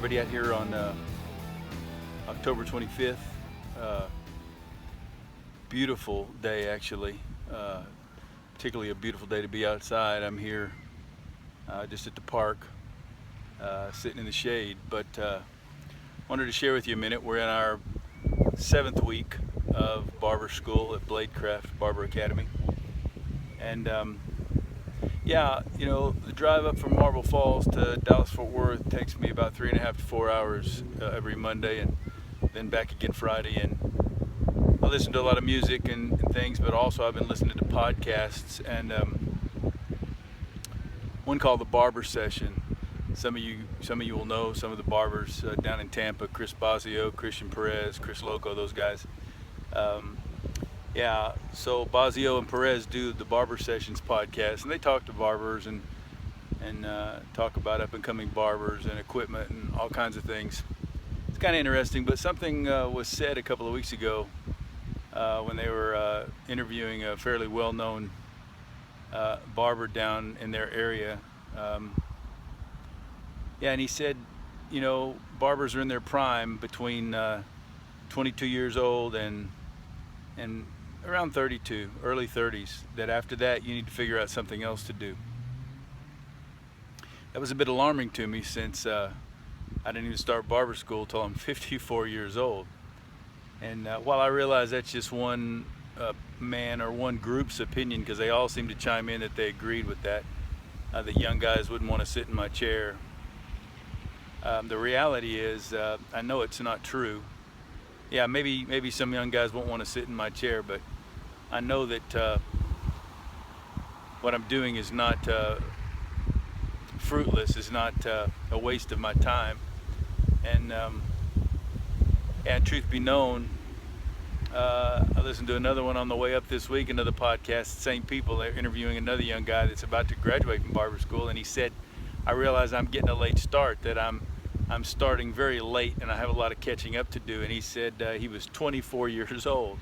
everybody out here on October 25th. Beautiful day, actually. Particularly a beautiful day to be outside. I'm here just at the park, sitting in the shade. But wanted to share with you a minute. We're in our 7th week of barber school at Bladecraft Barber Academy. And yeah, you know, the drive up from Marble Falls to Dallas-Fort Worth takes me about 3.5 to 4 hours every Monday, and then back again Friday. And I listen to a lot of music and things, but also I've been listening to podcasts, and one called the Barber Session. Some of you will know some of the barbers down in Tampa: Chris Bazio, Christian Perez, Chris Loco, those guys. Yeah, so Bazio and Perez do the Barber Sessions podcast, and they talk to barbers and talk about up-and-coming barbers and equipment and all kinds of things. It's kind of interesting, but something was said a couple of weeks ago when they were interviewing a fairly well-known barber down in their area. Yeah, and he said, you know, barbers are in their prime between 22 years old and around 32, early 30s, that after that you need to figure out something else to do. That was a bit alarming to me, since I didn't even start barber school till I'm 54 years old. And while I realize that's just one man or one group's opinion, because they all seem to chime in that they agreed with that, that young guys wouldn't want to sit in my chair. The reality is, I know it's not true. Yeah, maybe some young guys won't want to sit in my chair, but I know that what I'm doing is not fruitless, is not a waste of my time. And truth be known, I listened to another one on the way up this week, another podcast, same people. They're interviewing another young guy that's about to graduate from barber school, and he said, I realize I'm getting a late start, that I'm starting very late and I have a lot of catching up to do. And he said he was 24 years old.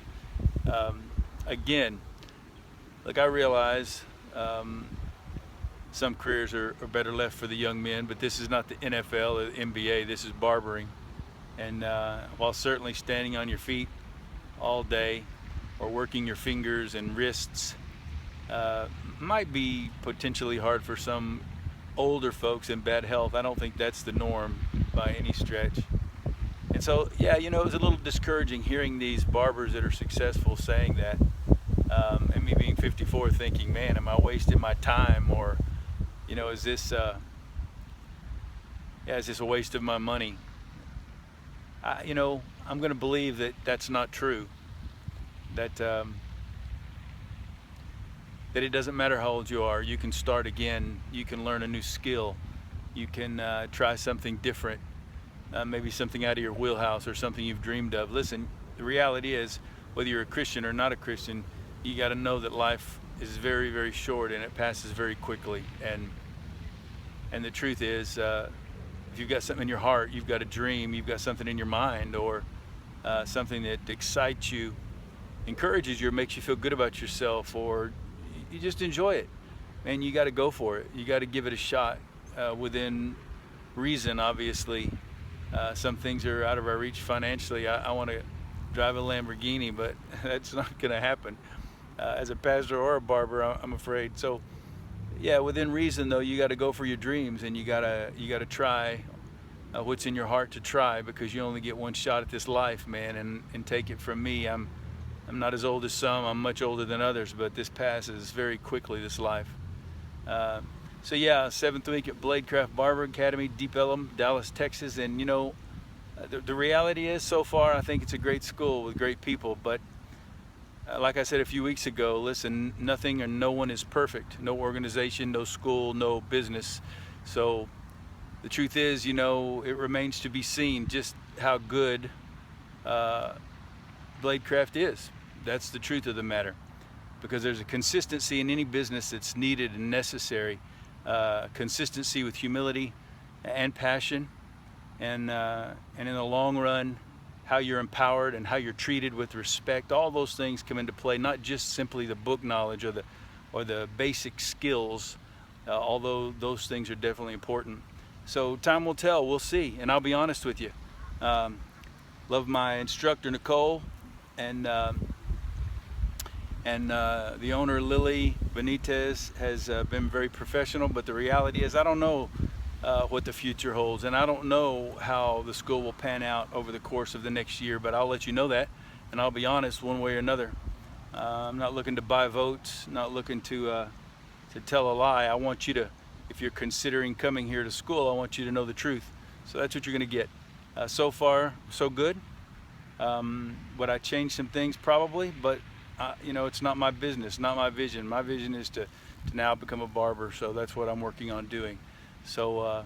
Again, look, I realize some careers are better left for the young men, but this is not the NFL or the NBA, this is barbering. And while certainly standing on your feet all day or working your fingers and wrists might be potentially hard for some older folks in bad health, I don't think that's the norm by any stretch. And so, yeah, you know, it was a little discouraging hearing these barbers that are successful saying that, and me being 54 thinking, man, am I wasting my time? Or, you know, is this a waste of my money? You know, I'm going to believe that that's not true. That it doesn't matter how old you are, you can start again, you can learn a new skill, you can try something different, maybe something out of your wheelhouse or something you've dreamed of. Listen, the reality is, whether you're a Christian or not a Christian, you got to know that life is very, very short and it passes very quickly. And the truth is, if you've got something in your heart, you've got a dream, you've got something in your mind, or something that excites you, encourages you, or makes you feel good about yourself, or you just enjoy it, man, you got to go for it. You got to give it a shot within reason, obviously. Some things are out of our reach financially. I want to drive a Lamborghini, but that's not going to happen as a pastor or a barber, I'm afraid. So yeah, within reason though, you got to go for your dreams, and you got to try what's in your heart to try, because you only get one shot at this life, man. And take it from me, I'm not as old as some, I'm much older than others, but this passes very quickly, this life. So yeah, 7th week at Bladecraft Barber Academy, Deep Ellum, Dallas, Texas. And you know, the reality is, so far, I think it's a great school with great people, but like I said a few weeks ago, listen, nothing and no one is perfect. No organization, no school, no business. So the truth is, you know, it remains to be seen just how good Bladecraft is. That's the truth of the matter, because there's a consistency in any business that's needed and necessary. Consistency with humility and passion, and in the long run, how you're empowered and how you're treated with respect. All those things come into play, not just simply the book knowledge or the basic skills, although those things are definitely important. So time will tell. We'll see. And I'll be honest with you. Um, love my instructor Nicole, and the owner Lily Benitez has been very professional. But the reality is, I don't know what the future holds, and I don't know how the school will pan out over the course of the next year. But I'll let you know that, and I'll be honest, one way or another. I'm not looking to buy votes, not looking to tell a lie. I want you to, if you're considering coming here to school, I want you to know the truth. So that's what you're going to get. So far, so good. Would I change some things? Probably, but it's not my business, not my vision. My vision is to now become a barber, so that's what I'm working on doing. So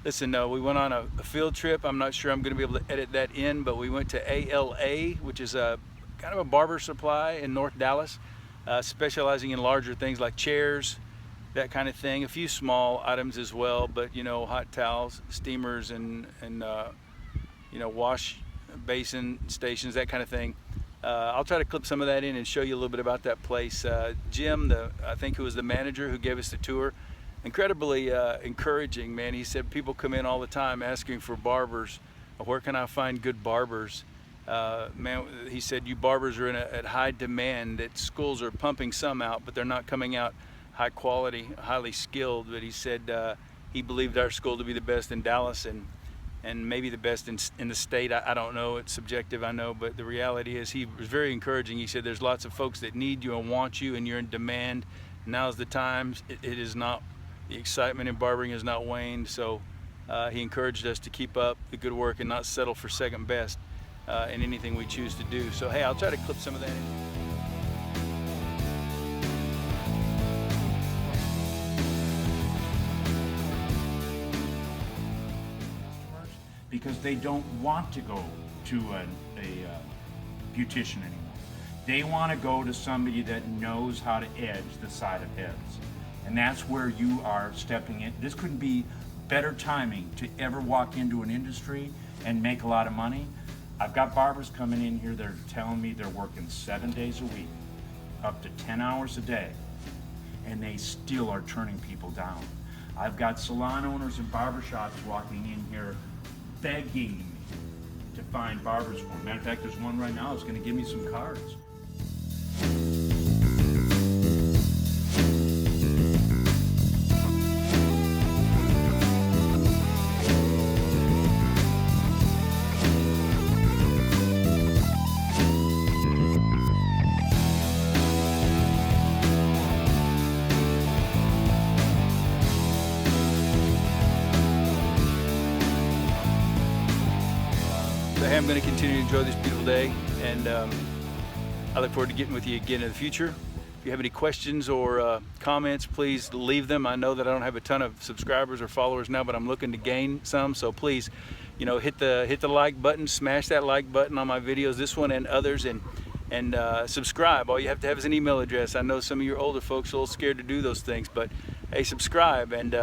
listen, we went on a field trip. I'm not sure I'm going to be able to edit that in, but we went to ALA, which is a kind of a barber supply in North Dallas, specializing in larger things like chairs, that kind of thing. A few small items as well, but hot towels, steamers, and wash basin stations, that kind of thing. I'll try to clip some of that in and show you a little bit about that place. Jim, I think who was the manager who gave us the tour, incredibly encouraging, man. He said people come in all the time asking for barbers. Where can I find good barbers? Man, he said you barbers are at high demand, that schools are pumping some out, but they're not coming out high quality, highly skilled. But he said he believed our school to be the best in Dallas, and maybe the best in the state. I don't know, it's subjective, I know, but the reality is he was very encouraging. He said there's lots of folks that need you and want you, and you're in demand. Now's the time. It is not, the excitement in barbering has not waned. So he encouraged us to keep up the good work and not settle for second best in anything we choose to do. So hey, I'll try to clip some of that in. Because they don't want to go to a beautician anymore. They want to go to somebody that knows how to edge the side of heads. And that's where you are stepping in. This couldn't be better timing to ever walk into an industry and make a lot of money. I've got barbers coming in here, they're telling me they're working 7 days a week, up to 10 hours a day, and they still are turning people down. I've got salon owners and barbershops walking in here begging me to find barbers for them. Matter of fact, there's one right now that's going to give me some cards. Hey, I'm going to continue to enjoy this beautiful day, and I look forward to getting with you again in the future. If you have any questions or comments, please leave them. I know that I don't have a ton of subscribers or followers now, but I'm looking to gain some, so please, hit the like button, smash that like button on my videos, this one and others, and subscribe. All you have to have is an email address. I know some of your older folks are a little scared to do those things, but hey, subscribe, and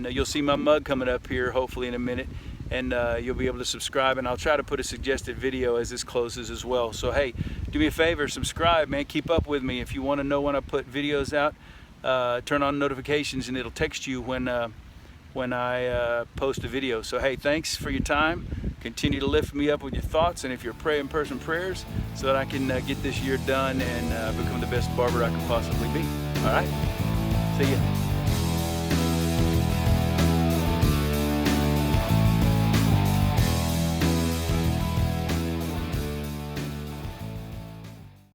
you'll see my mug coming up here hopefully in a minute. And you'll be able to subscribe, and I'll try to put a suggested video as this closes as well. So hey, do me a favor, subscribe, man. Keep up with me. If you want to know when I put videos out, turn on notifications, and it'll text you when I post a video. So hey, thanks for your time. Continue to lift me up with your thoughts, and if you're praying person, prayers, so that I can get this year done and become the best barber I can possibly be. All right, see ya.